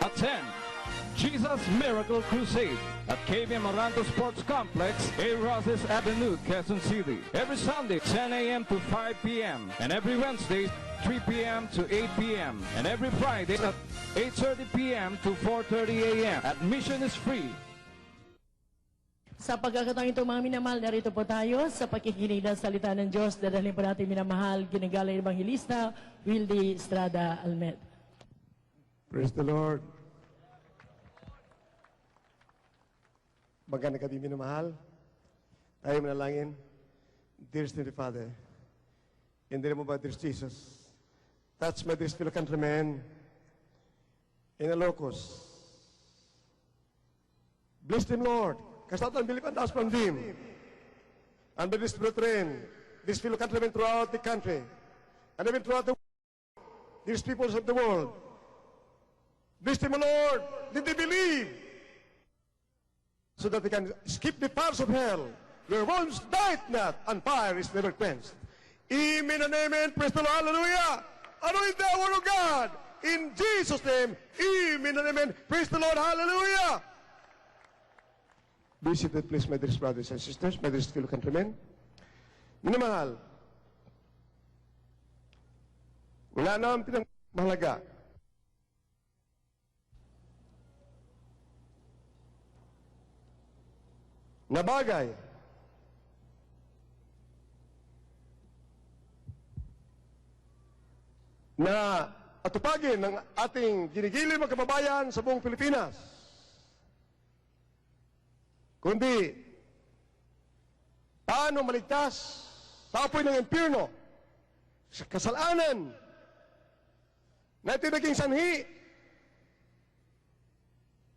Attend Jesus Miracle Crusade at KB Maranto Sports Complex, A. Roses Avenue, Quezon City. Every Sunday, 10 a.m. to 5 p.m. And every Wednesday, 3 p.m. to 8 p.m. And every Friday at 8:30 p.m. to 4:30 a.m. Admission is free. Sa pagkakataong ito, mga minamahal, narito po tayo sa pakikinig ng salita ng Diyos. Dadalhin po natin minamahal, ginagalay ng Evangelista, Wildy Estrada Almed. Praise the Lord. Magandang gabi, minamahal. Tayo manalangin. Dear Heavenly Father, in the name of our dear Jesus, touch my dear fellow countrymen in Ilocos. Bless them, Lord. Kasatan believe and ask from them. And by this brethren, these fellow countrymen throughout the country, and even throughout the world, these peoples of the world. Bless them, Lord. Did they believe? So that they can skip the fires of hell, where worms died not, and fire is never quenched. Amen and amen. Praise the Lord. Hallelujah. Anoint the word of God. In Jesus' name. Amen and amen. Praise the Lord. Hallelujah. Be seated, please, my dear brothers and sisters, my dear fellow countrymen. Minamahal, wala naman pinamahalaga. Na bagay na atupagin ng ating ginigiling mga kababayan sa buong Pilipinas, kundi paano maligtas sa apoy ng impyerno sa kasalanan na ito naging sanhi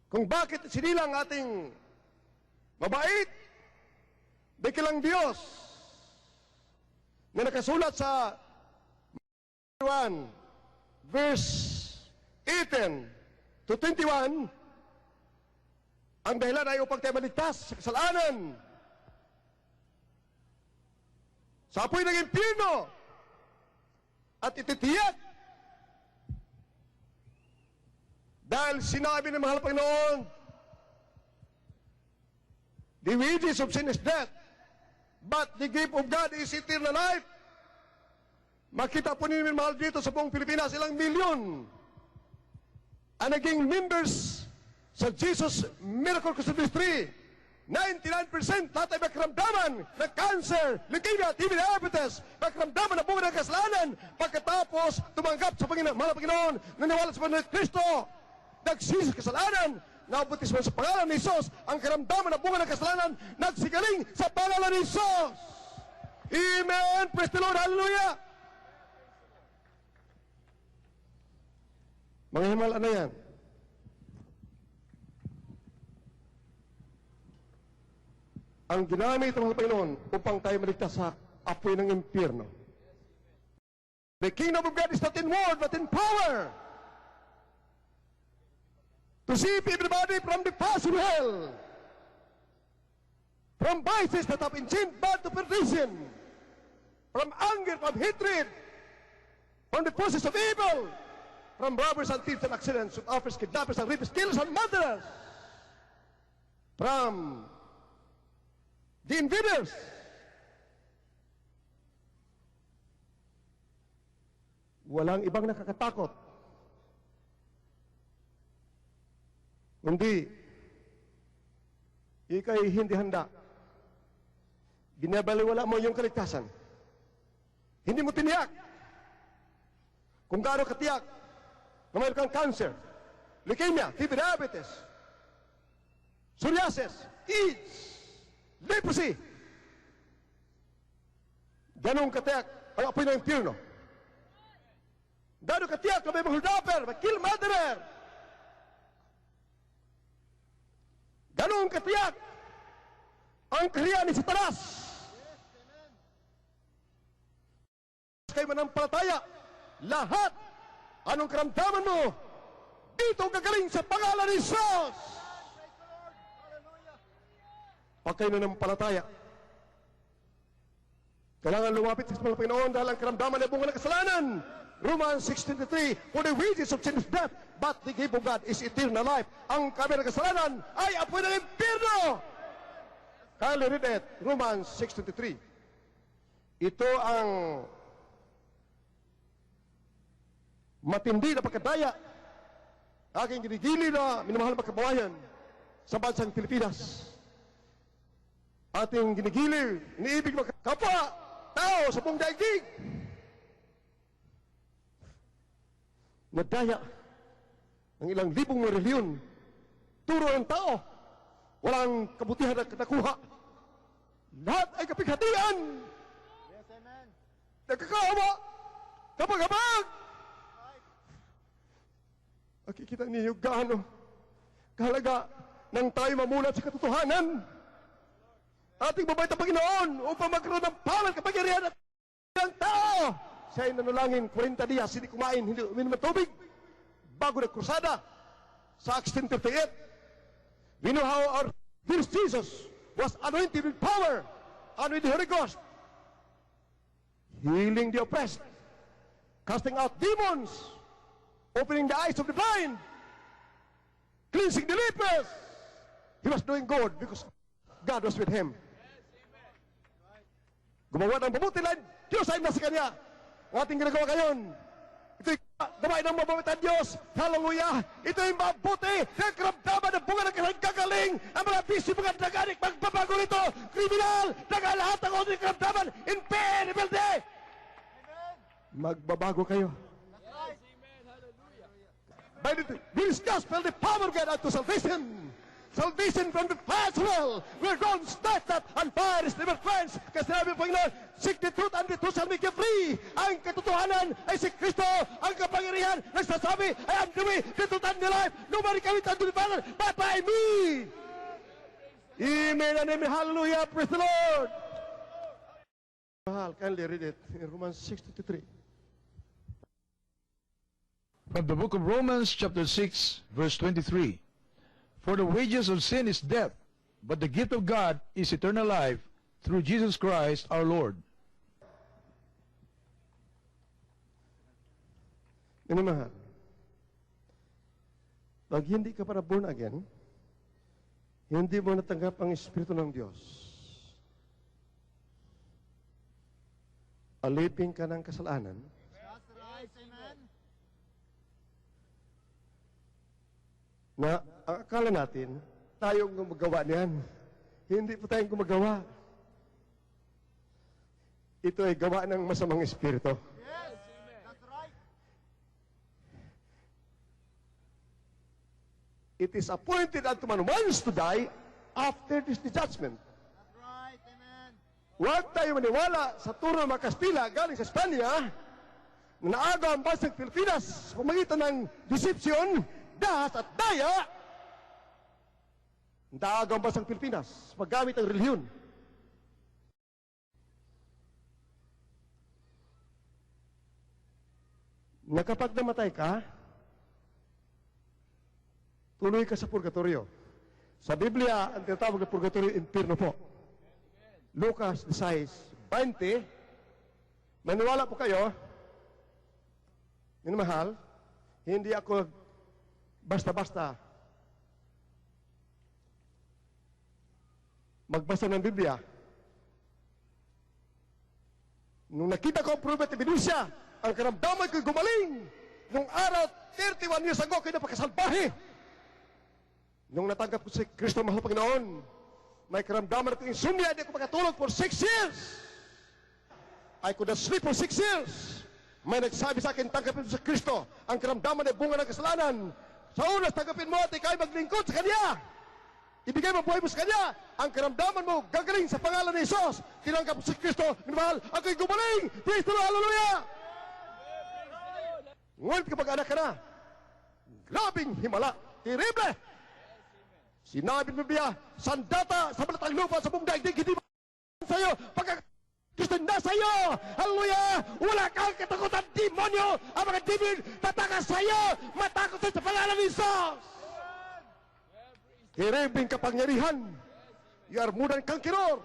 kung bakit sinilang ating mabait, dakilang Diyos na nakasulat sa 1 verse 18 to 21, ang dahilan ay upang tayo maligtas sa kasalanan, sa apoy ng impyerno, at ititiyak dahil sinabi ng mahal Panginoon, the wages of sin is death, but the gift of God is eternal life. Makita po ninyo mahal dito sa buong Pilipinas, ilang milyon ang naging members sa Jesus Miracle Crusade. 99% lahat ay magkaramdaman ng cancer, leukemia, TB, diabetes, magkaramdaman ng bunga ng kasalanan pagkatapos tumanggap sa mahal Panginoon, naniwala sa Panginoon Kristo, nagsisi sa kasalanan, nabutismo sa pangalan ni Jesus, ang karamdaman ng bunga ng kasalanan, nagsigaling sa pangalan ni Jesus. Amen. Praise the Lord. Hallelujah. Mga himal, ano yan? Ang ginamit ng Panginoon upang tayo maligtas sa apoy ng impyerno. The kingdom of God is not in word, but in power. To save everybody from the paths of hell, from vices that have enchained man to perdition, from anger, from hatred, from the forces of evil, from robbers and thieves and accidents, from offers, kidnappers and rapists, killers and murderers, from the invaders. Walang ibang nakakatakot kundi ika'y hindi handa. Binabaliwala mo yung kaligtasan. Hindi mo tiniyak kung gaano katiyak na mayroon kang cancer, leukemia, TB, diabetes, psoriasis, AIDS, leprosy. Ganong katiyak ang apoy ng impyerno. Ganong katiyak na may mga huldaper, may kill murderer. Ganong katiyak ang kaharian ni Satanas. Kayo manampalataya, lahat, anong karamdaman mo, dito gagaling sa pangalan ni Jesus. Pag kayo nanampalataya, kailangan lumapit sa Panginoon dahil ang karamdaman ay bunga ng kasalanan. Romans 6:23, for the wages of sin is death, but the gift of God is eternal life. Ang kami ng kasalanan ay apoy ng impyerno. Kindly read it, Romans 6:23. Ito ang matindi na pagkadaya aking ginigili na minamahal na pagkabawayan sa bansang Pilipinas. Ating ginigili, iniibig magkapwa, tao sa buong daigdig. Nadaya ng ilang libong mga reliyon, turo ng tao, walang kabutihan na nakuha. Lahat ay kapighatian. Yes, amen. Nagkakawa, kapag-habag. Makikita ninyo gaano kahalaga ng tayo mamulat sa katotohanan. Ating babayt ang Panginoon upang magkaroon ng palad kapangyarihan at ng tao. Siya ay nanalangin 40 dias, hindi kumain, hindi uminom ng tubig. Bago nagkrusada sa Acts 10:38. We know how our first Jesus was anointed with power and with the Holy Ghost. Healing the oppressed, casting out demons, opening the eyes of the blind, cleansing the lepers. He was doing good because God was with him. Gumawa ng mabuti lang, Diyos ay nasa kanya. Ang ating ginagawa ngayon, ito'y gawain ng mababait ang Diyos. Hallelujah! Ito'y mabuti. Nagkaramdaman ng bunga ng kagaling. Ang mga bisyo, mga naganik, magbabago nito. Kriminal, nagalahat ang ating karamdaman. In pain, rebelde. Magbabago kayo. By this gospel, the power of God unto salvation. Salvation from the fire as well. We're going to start that and fire is never quenched. Kasi sinabi ng Panginoon, seek the truth and the truth shall make you free. Ang katotohanan ay si Kristo. Ang kapangyarihan nagsasabi, I am the way, the truth and the life. Nobody can return to the Father but by me. Amen and amen. Hallelujah. Praise the Lord. Mahal, kindly read it in Romans 6:23. From the book of Romans, chapter 6, verse 23. For the wages of sin is death, but the gift of God is eternal life through Jesus Christ our Lord. Minamahal, pag hindi ka para born again, hindi mo natanggap ang Espiritu ng Diyos. Alipin ka ng kasalanan, That's right, amen. na ang akala natin, tayong gumagawa niyan. Hindi po tayong gumagawa. Ito ay gawa ng masamang espiritu. Yes, that's right. It is appointed unto man once to die, after this the judgment. That's right, amen. Huwag tayo maniwala sa turo ng mga Kastila galing sa Espanya na naagaw ang bansang Pilipinas sa pamagitan ng deception, dahas at daya. Naagaw ang bansang Pilipinas paggamit ng relihiyon. Na kapag namatay ka, tuloy ka sa purgatorio. Sa Biblia, ang tinatawag na purgatorio, impyerno po. Lucas 16:20. Maniwala po kayo, minamahal, hindi ako basta-basta magbasa ng Biblia. Nung nakita ko ang prophet Ebenesia, ang karamdaman ko'y gumaling. Nung araw, 31 years ago, ko'y napakasalbahe. Nung natanggap ko si Kristo, mahal Panginoon, may karamdaman ako insomnia, hindi ako makatulog for 6 years. I could not sleep for 6 years. May nagsabi sa akin, tanggapin mo sa Kristo. Ang karamdaman ay bunga ng kasalanan. Sa unas, tanggapin mo at ikaw'y maglingkod sa Kanya. Ibigay mo buhay mo sa Kanya. Ang karamdaman mo, gagaling sa pangalan ni Jesus. Tinanggap mo si Kristo, minamahal, ako'y gumaling. Praise the Lord, hallelujah! Ngunit kapag anak ka na, grabing himala, terrible. Sinabi ng Biblia, sandata sa balatang lupa sa buong daigdig, hindi sa'yo, pagka Kristo nasa iyo, hallelujah, wala kang katakutan, demonyo, ang mga demon, tatakas sa'yo, matakot sa pangalan ni Jesus. Hiribing kapangyarihan, you are more than conqueror.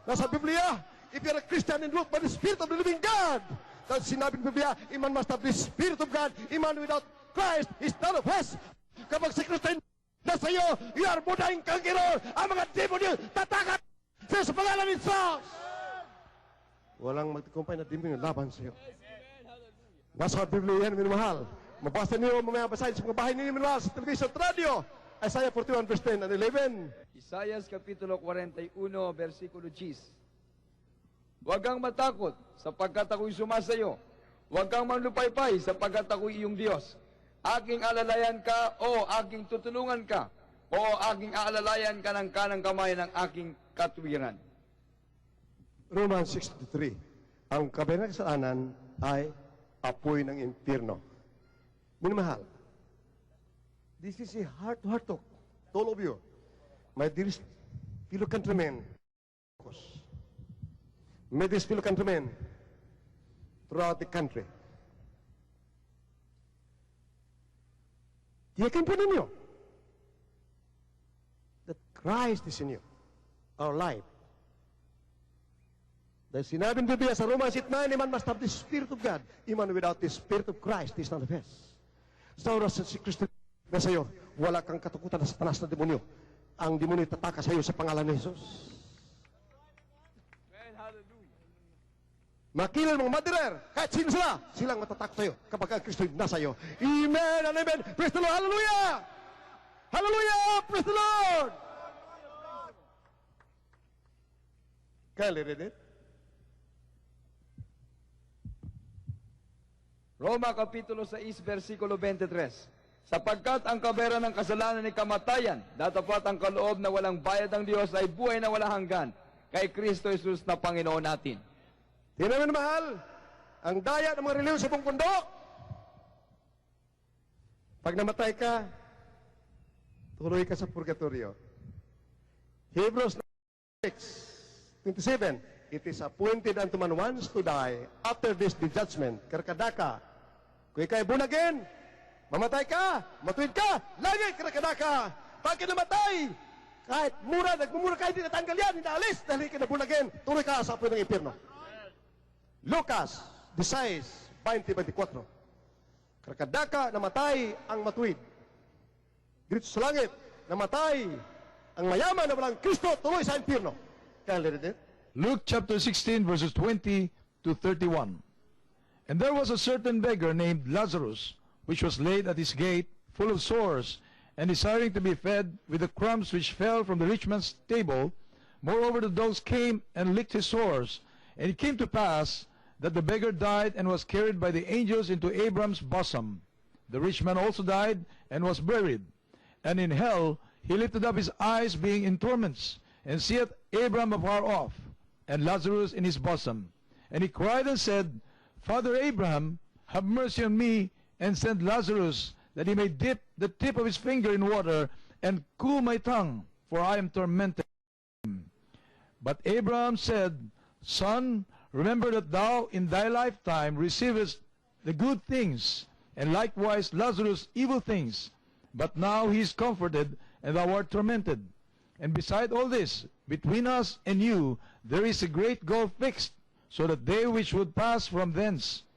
Nasa Biblia, if you are a Christian and walk by the Spirit of the living God, Dahil sinabi ng Biblia, a man must have the Spirit of God. A man without Christ is none of us. Kapag si Kristo na sa iyo, iarbudahin kang Ginoon. Ang mga demonyo, tatakas sa pangalan ni Jesus. Walang magtikumpay na demonyo laban sa iyo. Nasa Biblia yan, minumahal. Mabasa niyo, mamaya basahin sa mga bahay ninyo, minumahal, sa television at radio. Isaiah 41 verse 10 and 11. Isaias Kapitulo 41, versikulo 10. Huwag kang matakot, sapagkat ako'y sumasayo. Huwag kang manlupaypay, sapagkat ako'y iyong Diyos. Aking alalayan ka, o aking tutulungan ka, o aking aalalayan ka ng kanang kamay ng aking katuwiran. Romans 6:3. Ang kabilang kasalanan ay apoy ng impyerno. Minamahal, this is a heart-to-heart talk to all of you. My dearest fellow countrymen, my dearest fellow countrymen throughout the country. Tiyakin po ninyo that Christ is in you, our life. Dahil sinabi ng Biblia sa Romans 8:9, man must have the Spirit of God. Man without the Spirit of Christ is not of us. Sa oras na si Kristo na sa iyo, wala kang katakutan na satanas na demonyo. Ang demonyo tataka sa iyo sa pangalan ni Jesus. Makilan mga madirer, kahit sino sila, silang matatakot sa iyo kapag ang Kristo nasa iyo. Amen and amen. Praise the Lord. Hallelujah! Hallelujah! Praise the Lord! Can you read it? Roma Kapitulo 6, versikulo 23. Sapagkat ang kabera ng kasalanan ay kamatayan, datapat ang kaloob na walang bayad ng Diyos ay buhay na walang hanggan, kay Kristo Jesus na Panginoon natin. Tingnan mo mahal, ang daya ng mga reliyon sa buong mundo. Pag namatay ka, tuloy ka sa purgatorio. Hebrews 6:27. It is appointed unto man once to die, after this the judgment. Karkadaka. Kung ikay bunagin, mamatay ka, matuwid ka, lagi karkadaka. Pag namatay, kahit mura, nagmumura kahit hindi natanggal yan, hindi naalis, dahil kinabunagin, tuloy ka sa apoy ng impyerno. Lucas 16:20-24. Karkadaka, namatay ang matuwid. Dito sa langit, namatay ang mayaman na walang Kristo, tuloy sa impyerno. Kaya lirin din. Luke chapter 16, verses 20 to 31. And there was a certain beggar named Lazarus, which was laid at his gate, full of sores, and desiring to be fed with the crumbs which fell from the rich man's table. Moreover, the dogs came and licked his sores. And it came to pass that the beggar died and was carried by the angels into Abraham's bosom. The rich man also died and was buried. And in hell he lifted up his eyes, being in torments, and seeth Abraham afar off, and Lazarus in his bosom. And he cried and said, Father Abraham, have mercy on me, and send Lazarus, that he may dip the tip of his finger in water, and cool my tongue, for I am tormented. But Abraham said, Son, remember that thou in thy lifetime receivest the good things, and likewise Lazarus evil things. But now he is comforted, and thou art tormented. And beside all this, between us and you, there is a great gulf fixed, so that they which would pass from thence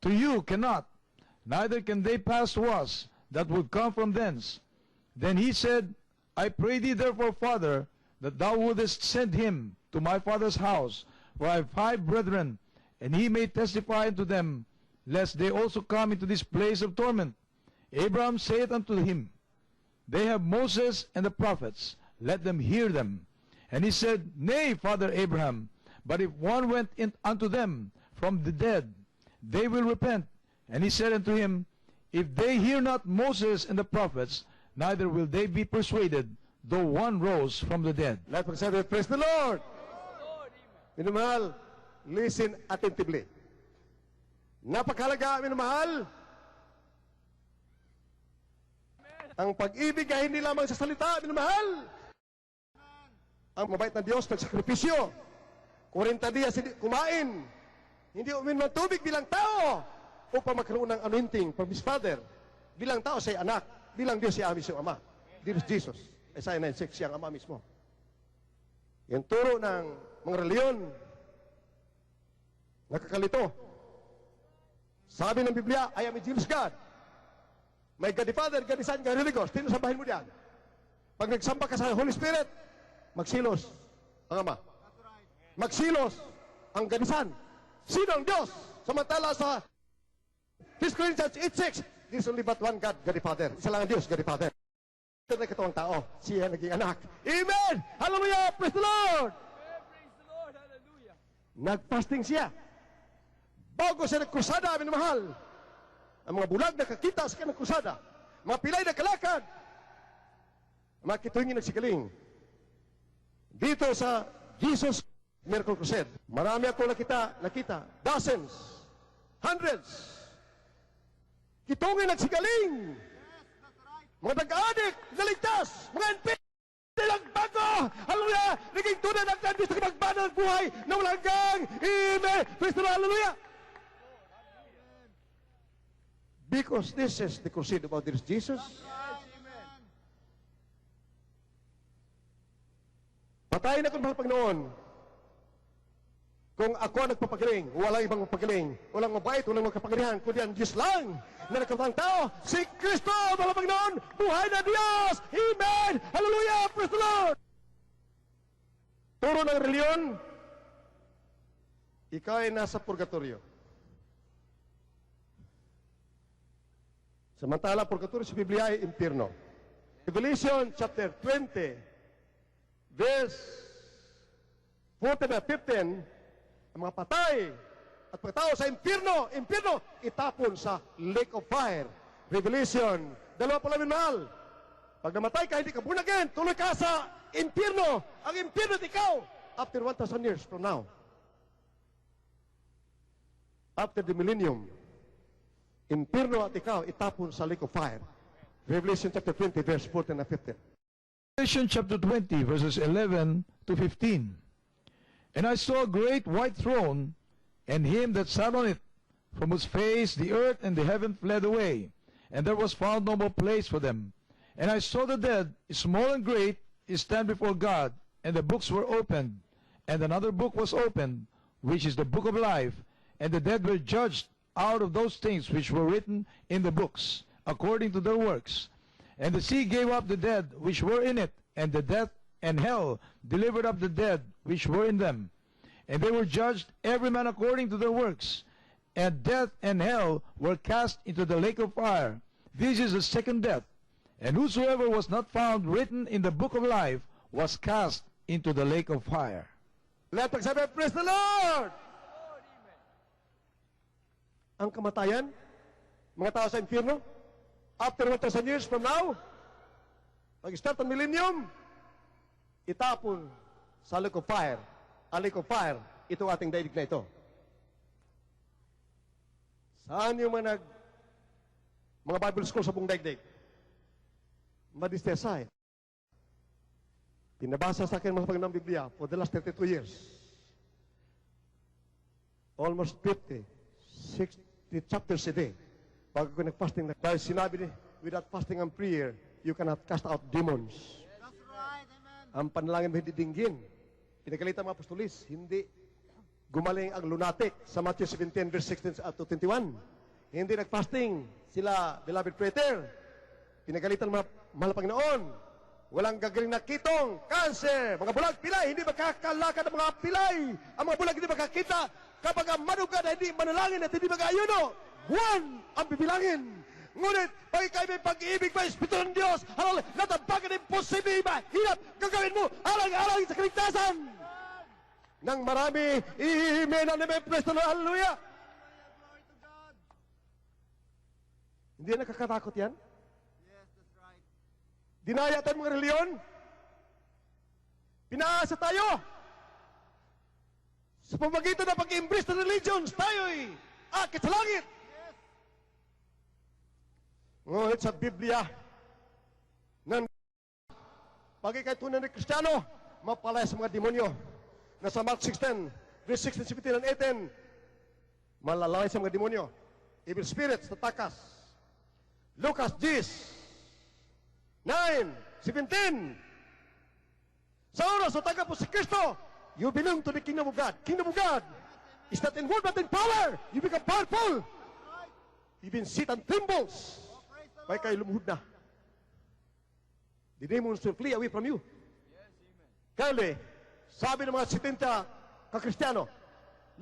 to you cannot, neither can they pass to us that would come from thence. Then he said, I pray thee therefore, Father, that thou wouldest send him to my father's house, for I have 5 brethren, and he may testify unto them, lest they also come into this place of torment. Abraham saith unto him, They have Moses and the prophets, let them hear them. And he said, Nay, Father Abraham, but if one went in unto them from the dead, they will repent. And he said unto him, If they hear not Moses and the prophets, neither will they be persuaded, though one rose from the dead. Lahat magsabi, praise the Lord! Minamahal, listen attentively. Napakahalaga, minamahal. Ang pag-ibig ay hindi lamang sa salita, minamahal. Ang mabait na Diyos nagsakripisyo. 40 dias hindi kumain. Hindi uminom ng tubig bilang tao upang magkaroon ng anointing from His Father. Bilang tao siya anak. Bilang Diyos siya amis yung Ama. This is Jesus. Isaiah 9:6 siya ang Ama mismo. Yung turo ng mga reliyon, nakakalito. Sabi ng Biblia, I am a jealous God. May God the Father, God the Son, God the Holy Ghost. Tinusabahin mo diyan. Pag nagsamba ka sa Holy Spirit, magsilos ang Ama. Magsilos ang God the Son. Sino ang Diyos? Samantala sa 1 Corinthians 8:6, there's only but one God, God the Father. Isa lang ang Diyos, God the Father. Ito na katawang tao, siya naging anak. Amen! Hallelujah! Praise the Lord! Praise the Lord. Hallelujah. Nagfasting siya. Bago siya nagkrusada, amin mahal. Ang mga bulag nakakita sa kanyang krusada. Mga pilay na kalakad. Mga kituingin nagsikaling. Dito sa Jesus Miracle Crusade, marami ako nakita, dozens, hundreds. Kitungin nagsikaling. Mga nag-adik, naligtas, mga NP, nagbago. Hallelujah! Naging tunay ng God, gusto ka magbanal ng buhay na walang hanggang. Amen! Praise the Lord! Hallelujah! Because this is the crusade about this Jesus. Patayin ako mahal Panginoon. Kung ako nagpapagaling, walang ibang magpagaling, walang mabait, walang magkapangyarihan, kundi ang Diyos lang na nagkatang tao, si Kristo, mahal Panginoon, buhay na Diyos! Amen! Hallelujah! Praise the Lord! Turo ng reliyon, ikaw ay nasa purgatorio. Samantala, purgatorio sa Biblia ay impyerno. Revelation chapter 20, verse 14 na 15, ang mga patay at pagkatao sa impyerno, itapon sa lake of fire. Revelation, 2 mahal. Pag namatay ka, hindi ka born again, tuloy ka sa impyerno. Ang impyerno at ikaw, after 1,000 years from now. After the millennium, impyerno at ikaw, itapon sa lake of fire. Revelation chapter 20, verse 14 and 15. Revelation chapter 20, verses 11 to 15. And I saw a great white throne, and him that sat on it, from whose face the earth and the heaven fled away, and there was found no more place for them. And I saw the dead, small and great, stand before God, and the books were opened. And another book was opened, which is the book of life, and the dead were judged out of those things which were written in the books, according to their works. And the sea gave up the dead which were in it, and the death and hell delivered up the dead which were in them. And they were judged every man according to their works. And death and hell were cast into the lake of fire. This is the second death. And whosoever was not found written in the book of life was cast into the lake of fire. Let us say, praise the Lord! Ang kamatayan, mga tao sa impyerno, after 1,000 years from now, pag-start ang millennium, itapon sa lake of fire. Ang lake of fire, ito ating daigdig na ito. Saan yung mga Bible school sa buong daigdig? Madistesay. Pinabasa sa akin mga Panginoong Biblia for the last 32 years. Almost 50, 60 chapters a day. Pag ako nag-fasting, dahil sinabi ni, without fasting and prayer, you cannot cast out demons. That's right, amen. Ang panalangin mo hindi dinggin. Pinagalitan mga apostolis, hindi gumaling ang lunatic sa Matthew 17, verse 16 to 21. Hindi nag-fasting sila, beloved Peter. Pinagalitan mga mahal Panginoon. Walang gagaling na kitong, cancer, mga bulag, pilay, hindi makakalakad ang mga pilay. Ang mga bulag hindi makakita. Kapag ang manugad hindi manalangin at hindi mag-ayuno, buwan ang bibilangin. Ngunit, pag ikay may pag-ibig ba, Espiritu ng Diyos, halal, natabagan ang posible ba, hirap, gagawin mo, alang-alang sa kaligtasan. Nang marami, amen, amen, praise the Lord, hallelujah. Glory to God. Hindi nakakatakot yan? Yes, that's right. Dinaya tayo mga reliyon? Pinaasa tayo? Sa pamagitan ng pag-embrace ng religions, tayo'y akit sa langit. Ngunit sa Biblia, pag ikay tunay na Kristiyano, mapalaya sa mga demonyo. Nasa Mark 16, verse 16, 17, and 18, malalay sa mga demonyo. Evil spirits, tatakas. Lucas 10, 9, 17. Sa oras o taga po si Kristo, you belong to the kingdom of God. Kingdom of God is not in word but in power. You become powerful. Even Satan trembles. May kayo lumuhod na. The demons will flee away from you. Kaya, sabi ng mga 70 ka-Kristiyano,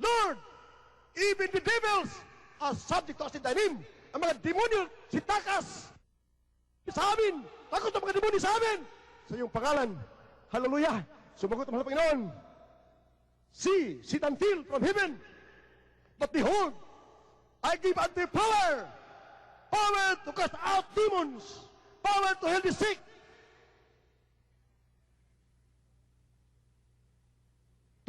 Lord, even the devils are subject to us in thy name. Ang mga demonyo, si takas sa amin. Takot ang mga demonyo sa amin. Sa iyong pangalan. Hallelujah. Sumagot ang mahal na Panginoon. See, sit and feel from heaven. But behold, I give unto you power. Power to cast out demons. Power to heal the sick.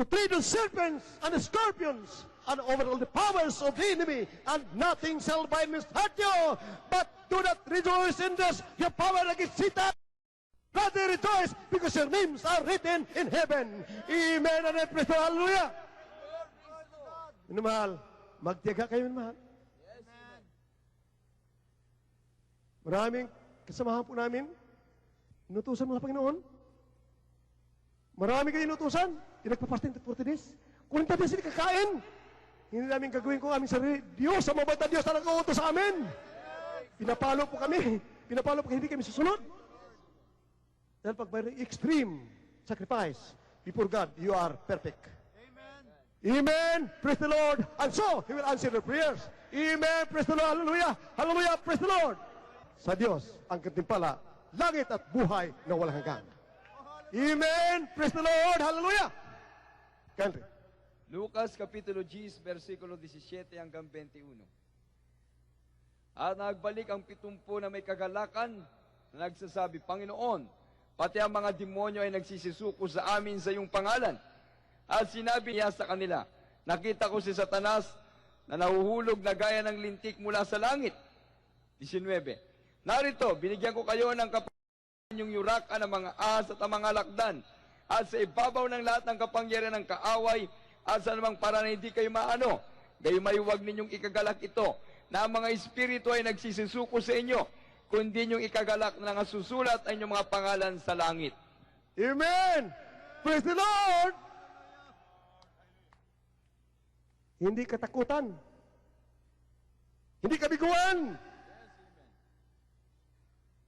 To tread on serpents and scorpions and over all the powers of the enemy, and nothing shall by means hurt you. But do not rejoice in this, your power against Satan. Rather rejoice because your names are written in heaven. Amen and praise the Lord. Hallelujah. Minamahal, magtiyaga kayo, minamahal. Maraming kasamahan po namin, inutusan mga Panginoon. Marami kayo inutusan. Yung nagpa-fasting 40 days. 40 days hindi kakain. Hindi namin gagawin ko aming sarili. Diyos, ang mabait na Diyos na nag-uutos sa amin. Pinapalo po kami. Pinapalo po hindi kami susunod. Dahil pag may extreme sacrifice before God, you are perfect. Amen. Amen. Praise the Lord. And so, He will answer your prayers. Amen. Praise the Lord. Hallelujah. Hallelujah. Praise the Lord. Sa Diyos, ang katimpala, langit at buhay na walang hanggan. Amen. Praise the Lord. Hallelujah. Country. Lucas Kapitulo 10, versikulo 17 hanggang 21. At nagbalik ang 70 na may kagalakan na nagsasabi, Panginoon, pati ang mga demonyo ay nagsisisuko sa amin sa iyong pangalan. At sinabi niya sa kanila, nakita ko si Satanas na nahuhulog na gaya ng lintik mula sa langit. 19. Narito, binigyan ko kayo ng yung yurakan ng mga ahas at ang mga lakdan, at sa ibabaw ng lahat ng kapangyarihan ng kaaway, at sa namang para na hindi kayo maano, gayon may huwag ninyong ikagalak ito, na ang mga espiritu ay nagsisisuko sa inyo, kundi ninyong ikagalak na nasusulat ang inyong mga pangalan sa langit. Amen. Praise the Lord. Hindi katakutan. Hindi kabiguan.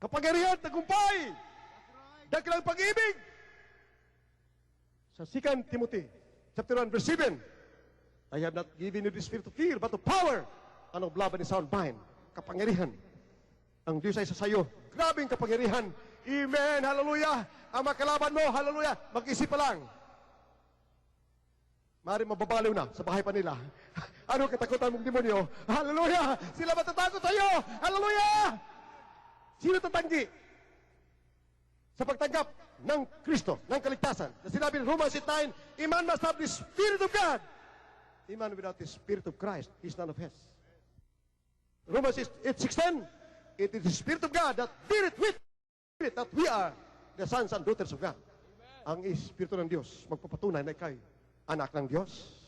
Kapangyarihan, tagumpay, dakilang pag-ibig. Sa 2 Timothy, chapter 1, verse 7, I have not given you the spirit of fear, but of power, and of love and a sound mind. Kapangyarihan. Ang Diyos ay sa sayo. Grabing kapangyarihan. Amen. Hallelujah. Ang makalaban mo, hallelujah. Mag-isip pa lang. Maaaring mababaliw na sa bahay pa nila. Ano katakutan mong demonyo? Hallelujah. Sila matatakot sa iyo. Hallelujah. Sino tatanggi sa pagtanggap ng Kristo, ng kaligtasan? Na sinabi ng Romans 8:9, a man must have the Spirit of God. A man without the Spirit of Christ is none of his. Romans 8:16, it is the Spirit of God that beareth witness that we are the sons and daughters of God. Ang Espiritu ng Diyos magpapatunay na ikay anak ng Diyos.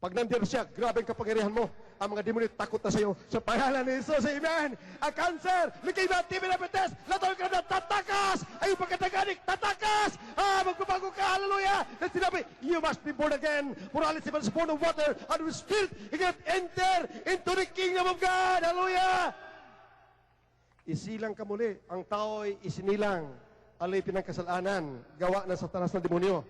Pag nandiyan siya, grabe ang kapangyarihan mo. Ang mga demonyo takot na sa iyo. Sa pangalan ni Jesus, amen. Ang cancer, leukemia, TB, diabetes, latawag ka na, tatakas! Ay, pagkataganik, tatakas! Magbabago ka, hallelujah! At sinabi, you must be born again. For all is born of water and with spirit, you can enter into the kingdom of God, hallelujah! Isilang ka muli. Ang tao ay isinilang. Alipin ng kasalanan. Gawa ng Satanas ng demonyo.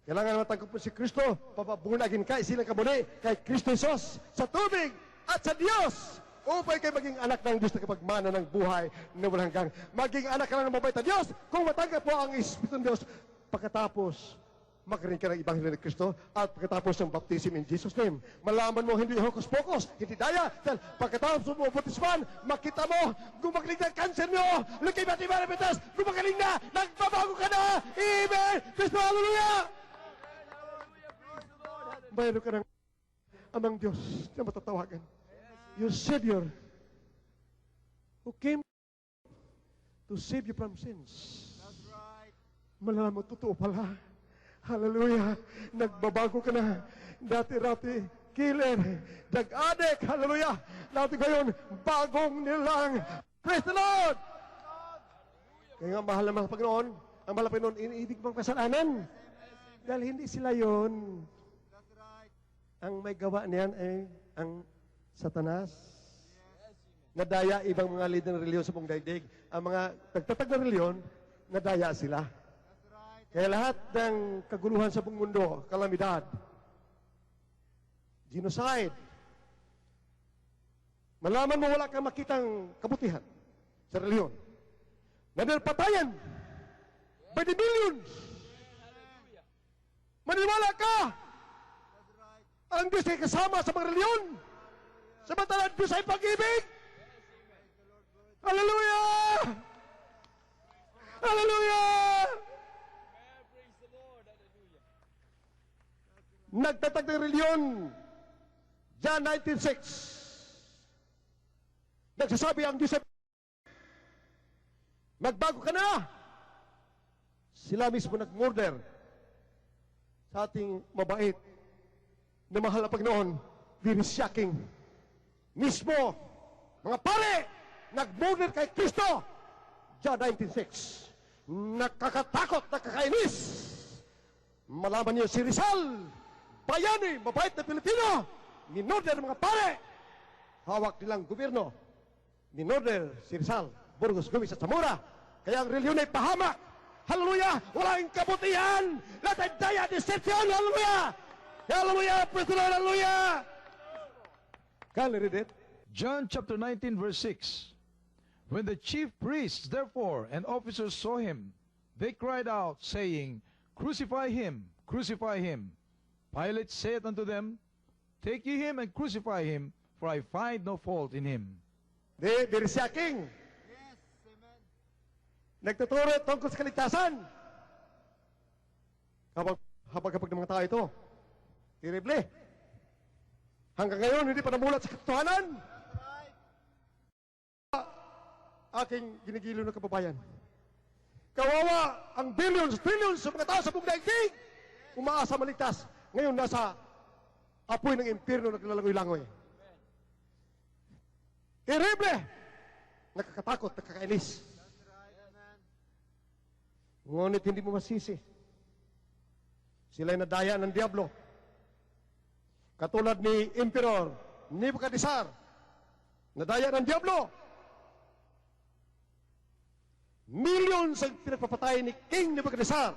Kailangan matangkap po si Kristo, papabunagin ka, isilang ka muli kay Kristo Jesus sa tubig at sa Diyos upay kayo maging anak ng Diyos na kapagmana ng buhay na walang hanggang. Maging anak ka lang ng mabait na Diyos kung matanggap po ang Espiritu ng Diyos pagkatapos makarinig ka ng Ebanghelyo ni Kristo at pagkatapos ng baptism in Jesus' name. Malaman mo hindi hocus-pocus, hindi daya. Dahil pagkatapos mo baptisman, makita mo, gumagaling na cancer nyo, leukemia, TB, diabetes, gumagaling na, nagbabago ka na. Amen! Kristo, hallelujah! Mayroon ka ng amang Diyos na matatawagan. Your Savior who came to save you from sins. That's right. Malaman mo, totoo pala. Hallelujah. Nagbabago ka na. Dati-rati, killer, drug-addict. Hallelujah. Dati ngayon, bagong nilang. Praise the Lord! Kaya nga, mahal na mga Panginoon, ang mahal na Panginoon, iniibig mong kasalanan. Dahil hindi sila yon. That's right. Ang may gawa niyan ay ang Satanas, nadaya ibang mga leader ng reliyon sa buong daigdig. Ang mga nagtatag ng reliyon, nadaya sila. Kaya lahat ng kaguluhan sa buong mundo, kalamidad, genocide, malaman mo wala kang makitang kabutihan sa reliyon. Nanirpatayan by the billions. Maniwala ka! Ang Diyos ay kasama sa mga reliyon. Samantalang Diyos ay pag-ibig. Hallelujah! Hallelujah! Nagtatag ng reliyon, John 19:6. Nagsasabi ang Diyos ay magbago ka na. Sila mismo nag-murder sa ating mabait na mahal na Panginoon, very shocking. Mismo, mga pare, nag-murder kay Kristo. John 19:6. Nakakatakot, nakakainis. Malaman niyo si Rizal, bayani, mabait na Pilipino, minorder mga pare. Hawak nilang gobyerno, minorder si Rizal, Burgos, Gumis at Zamora. Kaya ang reliyon ay pahamak. Hallelujah! Walang kabutihan! Lahat ay daya, desertion! Hallelujah! Hallelujah! Praise the Lord! Hallelujah! Can you read it? John chapter 19, verse 6. When the chief priests, therefore, and officers saw him, they cried out, saying, Crucify him! Crucify him! Pilate saith unto them, Take ye him and crucify him, for I find no fault in him. Very shocking. Yes, amen. Nagtuturo tungkol sa kaligtasan. Kapag ng mga tao ito, terrible. Hanggang ngayon, hindi pa namulat sa katotohanan. Aking ginigilo na kababayan. Kawawa ang billions, trillions sa mga tao sa buong daigdig. Umaasa maligtas. Ngayon, nasa apoy ng impyerno naglalangoy-langoy. Terrible! Nakakatakot, nakakainis. Ngunit hindi mo masisi. Sila'y nadaya ng Diablo. Katulad ni Emperor Nebuchadnezzar. Nadaya ng Diablo. Millions ang pinagpapatay ni King Nebuchadnezzar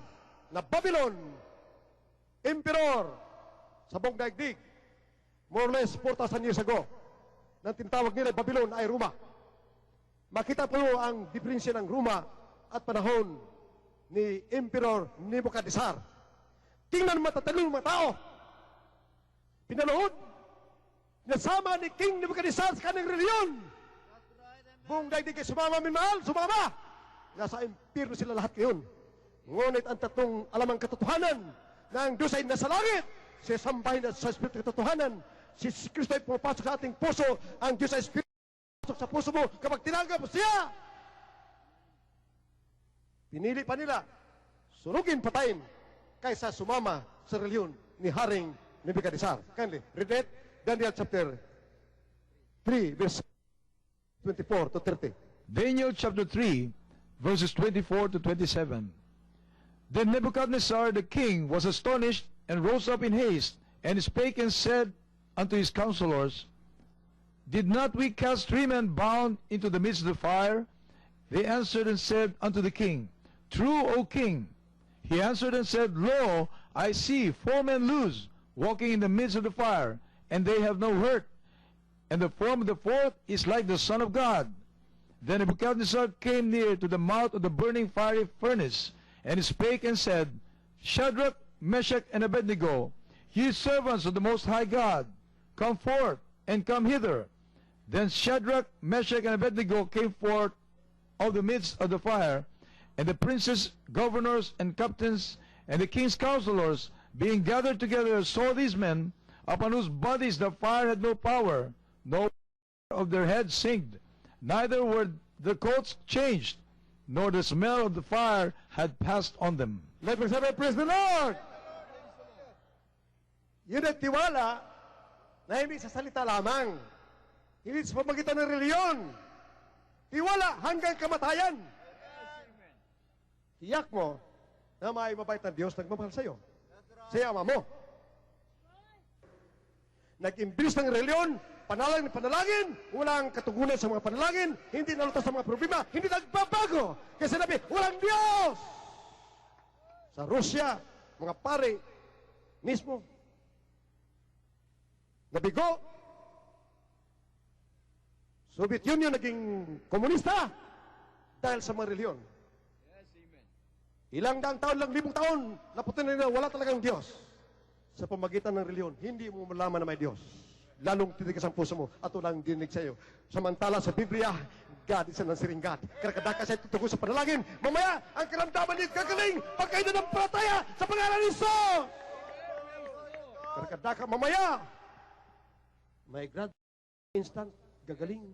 na Babylon Emperor sa buong daigdig. More or less 4,000 years ago. Nang tinatawag nila Babylon ay Roma. Makita po ang diferensya ng Roma at panahon ni Emperor Nebuchadnezzar. Tingnan matatalong mga tao. Pinanood. Nasama ni King Nebuchadnezzar sa kanyang reliyon. Buong daigdig ay sumama, minmahal, sumama. Nasa impyerno sila lahat ngayon. Ngunit ang tatlong alamang katotohanan na ang Diyos ay nasa langit. Siya sambahin at sa Espiritu katotohanan. Si Kristo ay pumapasok sa ating puso. Ang Diyos ay Espiritu pumapasok sa puso mo kapag tinanggap mo siya. Pinili pa nila, sunugin, patayin, kaysa sumama sa reliyon ni Haring Nebuchadnezzar. Kindly, read it. Daniel chapter 3, verse 24 to 30. Daniel chapter 3, verses 24 to 27. Then Nebuchadnezzar the king was astonished, and rose up in haste, and spake and said unto his counselors, Did not we cast 3 men bound into the midst of the fire? They answered and said unto the king, True, O king. He answered and said, Lo, I see 4 men loose, walking in the midst of the fire, and they have no hurt. And the form of the fourth is like the Son of God. Then Nebuchadnezzar came near to the mouth of the burning fiery furnace, and spake and said, Shadrach, Meshach, and Abednego, ye servants of the Most High God, come forth, and come hither. Then Shadrach, Meshach, and Abednego came forth of the midst of the fire, and the princes, governors, and captains, and the king's counselors, being gathered together, saw these men, upon whose bodies the fire had no power, no of their heads singed, neither were the coats changed, nor the smell of the fire had passed on them. Let me say, praise the Lord! Yun ang tiwala na hindi sa salita lamang. Hindi sa pamagitan ng reliyon. Tiwala hanggang kamatayan. Tiyak mo na may mabait na Diyos nagmamahal sa iyo. Sa ama mo. Nag-imbis ng reliyon panalangin, walang katugunan sa mga panalangin, hindi nalutas sa mga problema, hindi nagbabago. Kasi sinabi, walang Diyos! Sa Rusya, mga pare, mismo, nabigo. Soviet Union naging komunista dahil sa mga reliyon. Ilang daang taon lang, libong taon, naputin na nila, wala talagang Diyos. Sa pamagitan ng reliyon, hindi mo malaman na may Diyos. Lalong titigas ang puso mo at walang dinig sa iyo. Samantala sa Biblia, God is an answering God. Karakadaka siya tutugo sa panalangin. Mamaya, ang karamdaman niya gagaling pagkain ng palataya sa pangalan ni Jesus. Karakadaka, mamaya, may grad instant gagaling.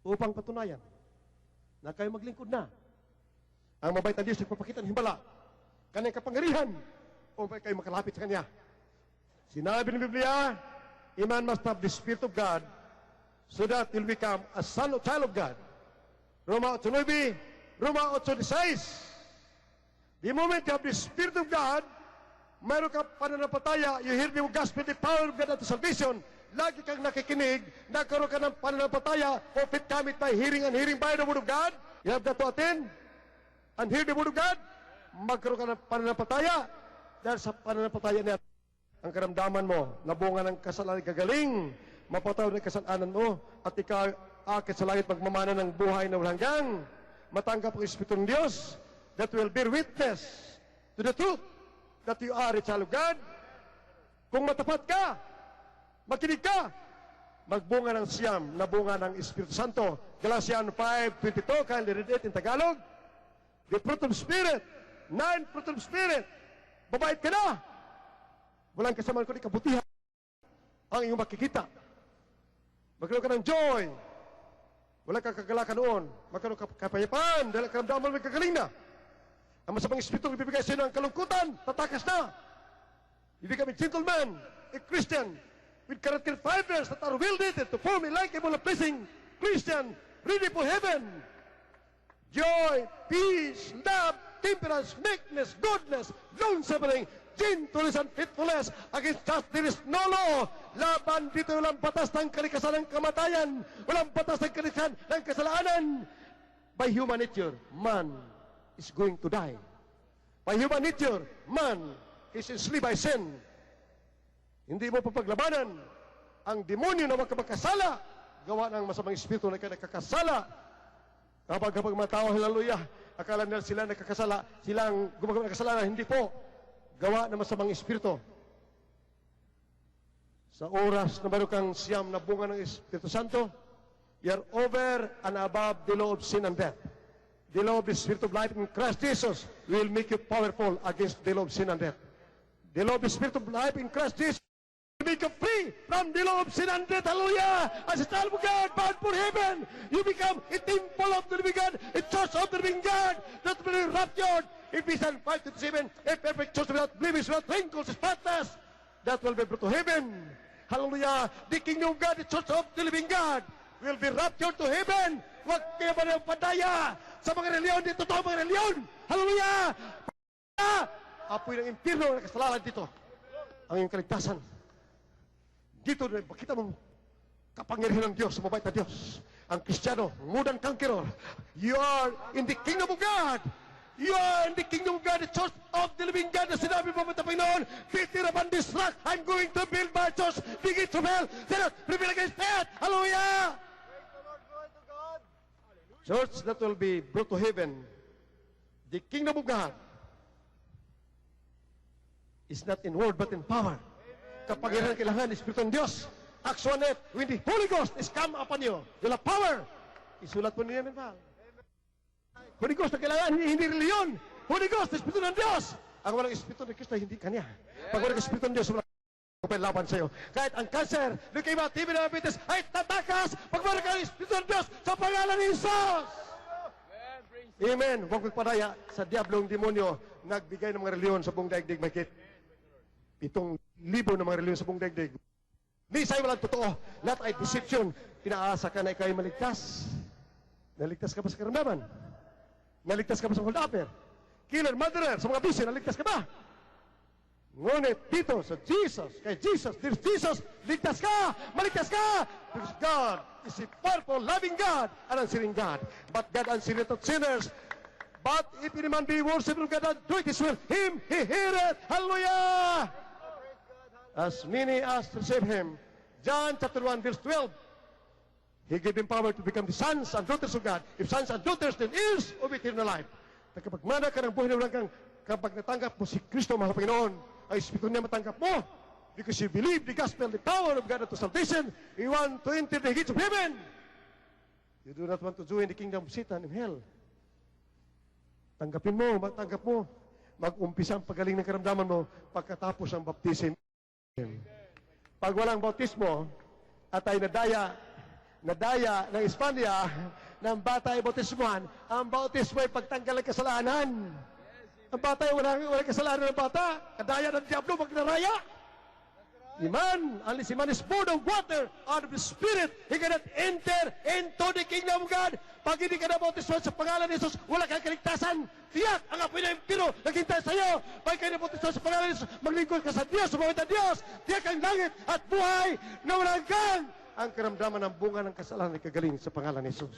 Upang patunayan na kayo maglingkod na. Ang mabait na Diyos nagpapakita ng himbala, kanyang kapangyarihan, upang kayo makalapit sa Kanya. Sinabi ng Biblia, a man must have the Spirit of God so that he'll become a son or child of God. Roma 8:9, Roma 8:16. The moment you have the Spirit of God, mayroon ka pananampalataya, you hear the gospel, the power of God unto salvation, lagi kang nakikinig, nagkaroon ka ng pananampalataya, faith cometh by hearing and hearing by the word of God. You have that to attend and hear the word of God, magkaroon ka ng pananampalataya dahil sa pananampalataya niya. Ang karamdaman mo, nabunga ng kasalanan, gagaling, mapatawad ng kasalanan mo, at ikaw akit sa langit magmamana ng buhay na walang hanggang, matanggap ang Espiritu ng Diyos that will bear witness to the truth that you are a child of God. Kung matapat ka, makinig ka, magbunga ng siyam na bunga ng Espiritu Santo. Galatians 5:22, kindly read it in Tagalog. The fruit of Spirit, 9 fruit of Spirit. Babait ka na. Walang kasamaan kundi kabutihan ang iyong makikita. Magkaroon ka ng joy. Walang kakagalakan noon. Magkaroon ka kapayapaan dahil karamdaman mo kagaling na. Ang masamang Espiritu ang ibibigay sa inyo ng kalungkutan, tatakas na. You become a gentleman, a Christian, with character fibers that are well knitted to form a likeable and pleasing Christian, ready for heaven. Joy, peace, love, temperance, meekness, goodness, long-suffering, gentleness, and faithfulness. Against such there is no law. Laban dito walang batas ng kalikasan ng kamatayan. Walang batas ng kalikasan ng kasalanan. By human nature, man is going to die. By human nature, man is enslaved by sin. Hindi mo papaglabanan ang demonyo na magkasala. Gawa ng masamang espiritu na nakakasala. Kapag mga tao, hallelujah, akala nila sila nakakasala, silang gumagawa ng kasalanan, hindi po. Gawa ng masamang espiritu. Sa oras na meron kang siyam na bunga ng Espiritu Santo, you're over and above the law of sin and death. The law of the Spirit of life in Christ Jesus will make you powerful against the law of sin and death. The law of the Spirit of life in Christ Jesus will make you free from the law of sin and death. Hallelujah! As a child of God, bound for heaven, you become a temple of the living God, a church of the living God, that will be raptured. Ephesians 5:27, a perfect church without blemish, without wrinkles, spotless, that will be brought to heaven. Hallelujah! The kingdom of God, the church of the living God, will be raptured to heaven. Huwag kayo ba ng padaya sa mga reliyon, di totoo mga reliyon. Hallelujah! Apoy ng impyerno na kasalanan dito. Ang iyong kaligtasan. Dito na makita mong kapangyarihan ng Diyos, mabait na Diyos. Ang Kristiyano, mudan conqueror. You are in the kingdom of God. You are in the kingdom of God, the church of the living God. Na sinabi po mga Panginoon, Peter upon this rock, I'm going to build my church. The gates of hell, cannot prevail against that. Hallelujah! Church that will be brought to heaven, the kingdom of God is not in word but in power. Kapangyarihan kailangan ng Espiritu ng Diyos. Acts 1:8, when the Holy Ghost is come upon you, you'll have power. Isulat po niya, Mental. Holy Ghost na kailangan, hindi reliyon. Holy Ghost, Espiritu ng Diyos. Ang walang Espiritu ng Kristo, hindi Kanya. Pag walang Espiritu ng Diyos, walang laban sa iyo. Kahit ang cancer, leukemia, TB, diabetes, ay tatakas pag walang ang Espiritu ng Diyos sa pangalan ni Jesus. Amen. Huwag magpadaya sa diablong demonyo nagbigay ng mga reliyon sa buong daigdig. Mahigit 7,000 na mga reliyon sa buong daigdig. Nisay walang totoo. Lahat ay deception. Pinaasa ka na ikaw ay maligtas. Naligtas ka ba sa karamdaman? Naligtas ka ba sa hold-upper? Killer, murderer, sa mga bisyo, naligtas ka ba? Ngunit dito sa Jesus, kay Jesus, there's Jesus, ligtas ka, maligtas ka. Because God is a powerful, loving God, and answering God. But God answereth not sinners. But if any man be worshipful God and do it his will, him he heareth. Hallelujah! As many as receive him. John chapter 1 verse 12. He gave them power to become the sons and daughters of God. If sons and daughters, then heirs of eternal life. Kapag mana ka ng buhay na walang kang, kapag natanggap mo si Kristo, mga Panginoon, ay Espiritu niya matanggap mo. Because you believe the gospel, the power of God unto salvation, you want to enter the gates of heaven. You do not want to join the kingdom of Satan in hell. Tanggapin mo, matanggap mo. Mag-umpisa ang pagaling ng karamdaman mo pagkatapos ang baptism. Pag walang bautismo, at ay nadaya ng Espanya, ng bata ay bautismuhan, ang bautismo ay pagtanggal ng kasalanan. Ang bata ay walang kasalanan ng bata, kadaya ng Diablo pag naraya. Iman, unless a man is born of water, out of the Spirit, he cannot enter into the kingdom of God. Pag hindi ka na bautismo sa pangalan ni Jesus, wala kang kaligtasan. Tiyak ang apoy ng impiro naghintay sa iyo. Pag kayo na bautismo sa pangalan ni Jesus, maglingkod ka sa Diyos, sumawit ang Diyos. Tiyak ang langit at buhay na walang hanggan. Ang karamdaman ng bunga ng kasalanan ay kagaling sa pangalan ni Jesus.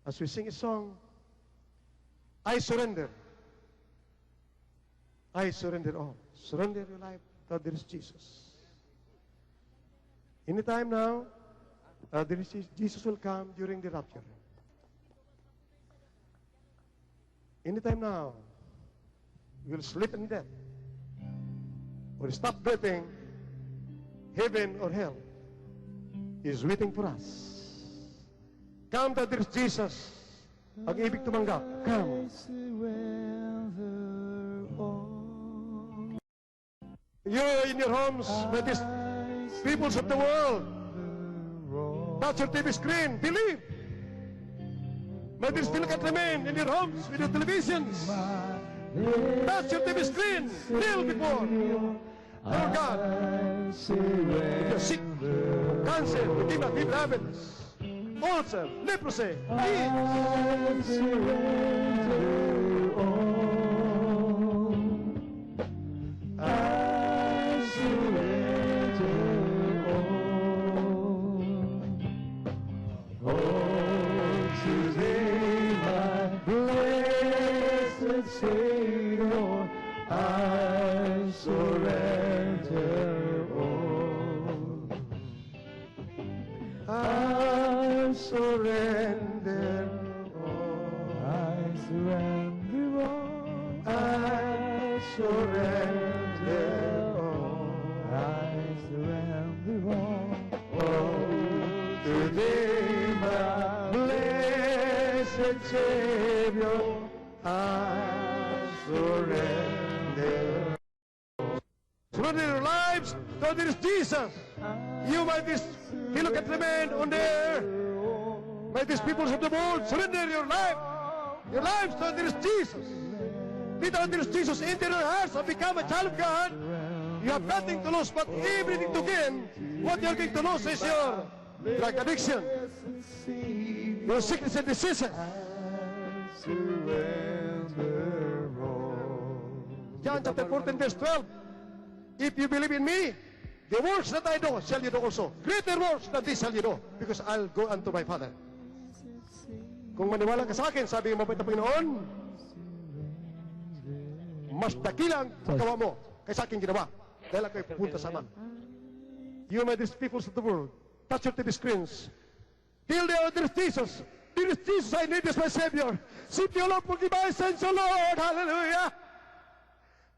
As we sing a song, I surrender. I surrender all. Surrender your life. God, there is Jesus. Anytime now, Jesus will come during the rapture. Anytime now, we will sleep in death. Or stop breathing, heaven or hell is waiting for us. Come that there is Jesus. Ang ibig tumanggap, come. You in your homes, with these peoples of the world, touch your TV screen, believe. May there still can remain in your homes with your televisions. Touch your TV screen, kneel before our God. If you're sick, cancer, leukemia, fever habits, ulcer, leprosy, AIDS. Savior, I surrender. Surrender your lives to this Jesus. You might this fellow countrymen on there, might these peoples of the world, surrender your lives to this Jesus. Without this Jesus into your hearts and become a child of God, you have nothing to lose but everything to gain. What you're going to lose is your drug addiction, your sickness and diseases. John chapter 14 verse 12. If you believe in me, the works that I do shall you do also. Greater works than this shall you do, because I'll go unto my Father. Kung maniwala ka sa akin, sabi ng mabait na Panginoon, mas dakilang paggawa mo kaysa aking ginawa, dahil ako'y pupunta sama. You may these peoples of the world, touch your TV screens, till there is Jesus. There is Jesus, I need this my Savior. Seek me, O Lord, forgive my sins, O Lord. Hallelujah.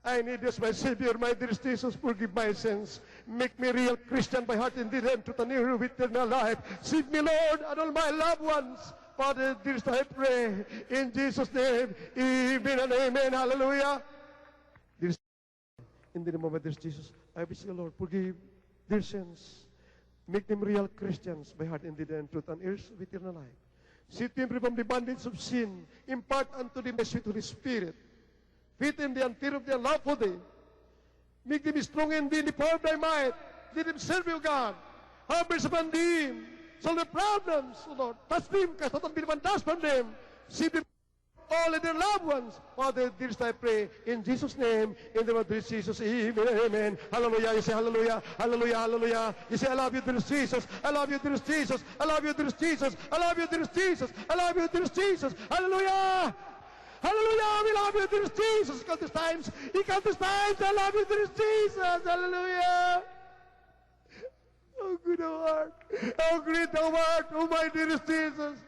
I need this my Savior, my dear Jesus, forgive my sins. Make me real Christian by heart and deed, and to the near with eternal life. Save me, Lord, and all my loved ones. Father, dearest, I pray in Jesus' name. Amen and amen. Hallelujah. Dearest, in the name of my dear Jesus, I wish you, Lord, forgive their sins. Make them real Christians by heart and deed, and truth, and heirs of eternal life. Set them free from the bondage of sin. Impart unto them the sweet Holy Spirit. Feed them the fear of their love for thee. Make them strong in thee in the power of thy might. Let them serve you, God. Have mercy upon them. Solve their problems, O Lord. Touch them, cast out the bitterness from them. Save them all of their loved ones. Father, dearest, I pray in Jesus' name, in the name of dearest Jesus, amen, amen. Hallelujah. You say hallelujah, hallelujah, hallelujah. You say, I love you, dearest Jesus. I love you, dearest Jesus. I love you, dearest Jesus. I love you, dearest Jesus. I love you, dearest Jesus. Hallelujah. Hallelujah. We love you, dearest Jesus. Countless times. He countless times. I love you, dearest Jesus. Hallelujah. Oh, good thou art. How great thou art, oh my dearest Jesus.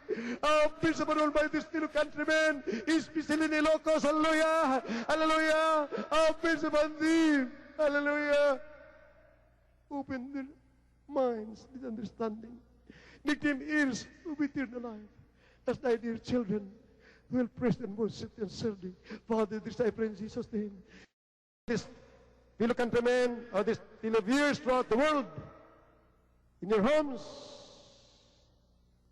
How peace upon all my fellow countrymen, especially in Ilocos. Hallelujah. Hallelujah. How peace upon thee. Hallelujah. Open their minds with understanding. Make them ears of eternal life. As thy dear children will praise and worship and serve thee. Father, this I pray in Jesus' name. This fellow countrymen, or this fellow viewers throughout the world, in your homes,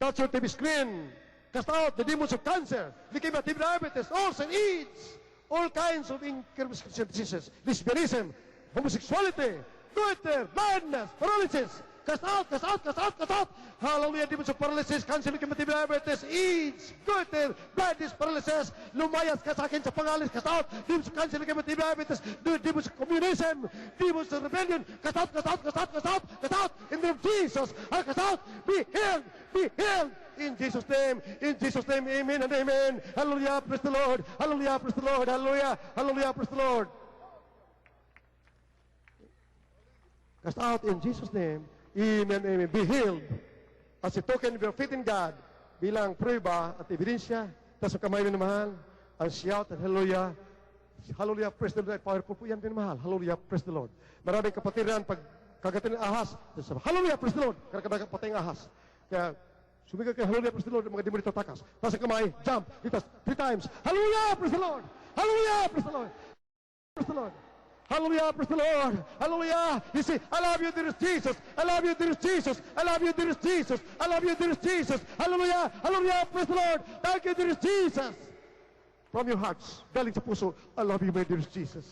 touch your TV screen, cast out the demons of cancer, leukemia, diabetes, ulcers, and AIDS, all kinds of incurable diseases, lesbianism, homosexuality, goiter, blindness, paralysis. Cast out, cast out, cast out, cast out. Hallelujah, demons of paralysis, cancer, leukemia, diabetes, AIDS, goiter, blindness, paralysis, lumayas ka sa akin sa pangalan, cast out. Demons of cancer, leukemia, diabetes, demons of communism, demons of rebellion, cast out, cast out, cast out, cast out, cast out. In the name of Jesus, cast out, be healed, be healed. In Jesus' name, amen and amen. Hallelujah, praise the Lord. Hallelujah, praise the Lord. Hallelujah, hallelujah, praise the Lord. Cast out in Jesus' name. Amen, amen. Be healed as a token of your faith in God bilang prueba at ebidensya. Tapos ang kamay minamahal, ang shout and hallelujah. Hallelujah, praise the Lord. Powerful po yan minamahal. Hallelujah, praise the Lord. Maraming kapatiran pag kagatin ng ahas. Hallelujah, praise the Lord. Karagadagang patay ng ahas. Kaya sumigaw kayo, hallelujah, praise the Lord. Mga demonyo takas. Tapos ang kamay, jump. Itas, 3 times. Hallelujah, praise the Lord. Hallelujah, praise the Lord. Praise the Lord. Hallelujah, praise the Lord. Hallelujah. You see, I love you, dearest Jesus. I love you, dearest Jesus. I love you, dearest Jesus. I love you, dearest Jesus. Hallelujah. Hallelujah, praise the Lord. Thank you, dearest Jesus. From your hearts, galing sa puso, I love you, my dearest Jesus.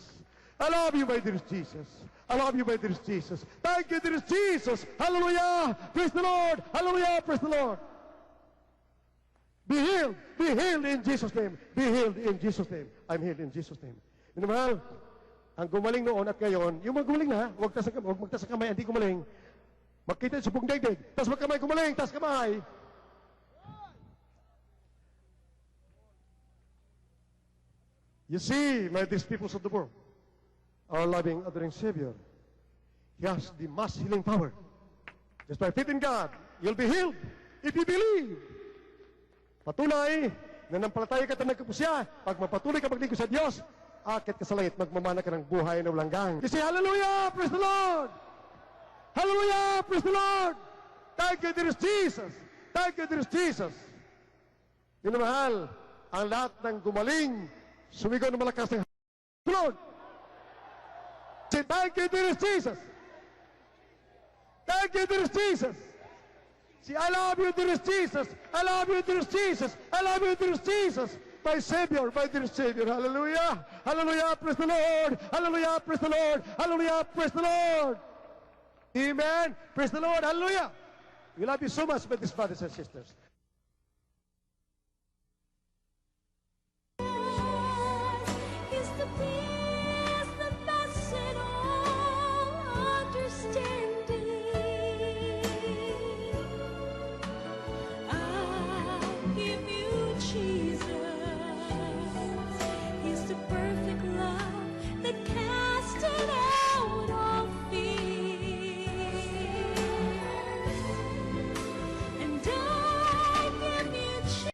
I love you, my dearest Jesus. I love you, my dearest Jesus. Thank you, dearest Jesus. Hallelujah. Praise the Lord. Hallelujah, praise the Lord. Be healed in Jesus' name. Be healed in Jesus' name. I'm healed in Jesus' name. Minamahal, ang gumaling noon at ngayon, yung mga gumaling na, huwag magtas sa kamay, hindi gumaling. Makita sa buong daigdig. Tas magkamay, gumaling, tas kamay. You see, my dear peoples of the world, our loving, adoring Savior, He has the mass healing power. Just by faith in God, you'll be healed if you believe. Patunay, nanampalataya ka at nagkapusya, pag mapatuloy ka maglingkod sa Diyos, akit ka sa langit, magmamana ka ng buhay na walang hanggan. You say, hallelujah, praise the Lord! Hallelujah, praise the Lord! Thank you, dearest Jesus! Thank you, dearest Jesus! Minamahal, ang lahat ng gumaling, sumigaw ng malakas ng Lord! Say, thank you, dearest Jesus! Thank you, dearest Jesus! See, I love you, dearest Jesus! I love you, dearest Jesus! I love you, dearest Jesus! My Savior, my dear Savior, hallelujah, hallelujah, praise the Lord, hallelujah, praise the Lord, hallelujah, praise the Lord. Amen, praise the Lord, hallelujah. We love you so much, my dear brothers and sisters. Is the peace that passeth all understanding. I give you Jesus.